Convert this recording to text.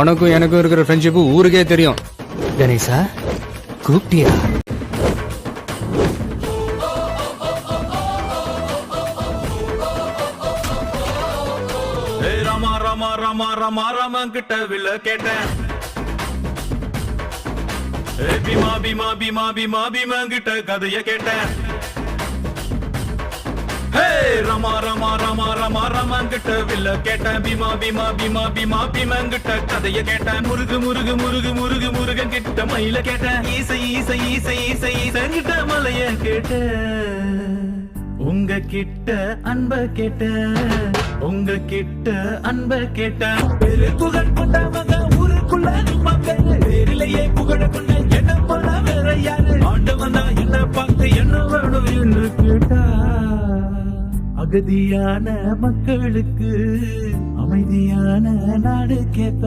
உனக்கும் எனக்கும் இருக்கிற ஃப்ரெண்ட்ஷிப் ஊருக்கே தெரியும். கணேசா கூப்பிட்டியா? ராமா ராமா ராமா ராமா ராமா கிட்ட வில்ல கேட்டேன். பீமா பீமா பீமா பீமா பீமா கிட்ட கதைய கேட்டேன். ராமா ராமா ராமா ராமா ராமா கிட்ட வில்ல கேட்டேன். பீமா பீமா பீமா பீமா பீமா கிட்ட கதைய கேட்டேன். முருகு முருகு முருகு முருகு முருகன் கிட்ட மயில கேட்டேன். ஈசை ஈசை ஈசை ஈசை ஈசன் கிட்ட மலைய கேட்டேன். உங்க கிட்ட அன்ப கேட்ட, உங்க கிட்ட அன்ப கேட்ட. பெரு புகழ் கொண்டவங்க ஊருக்குள்ள நிப்பாங்க. பேரிலேயே புகழ கொண்ட என்ன போல வேற யாரு? ஆண்டவன் தான் என்ன பார்த்து என்ன வேணும் என்று கேட்டா. அகதியான மக்களுக்கு அமைதியான நாடு கேட்ப.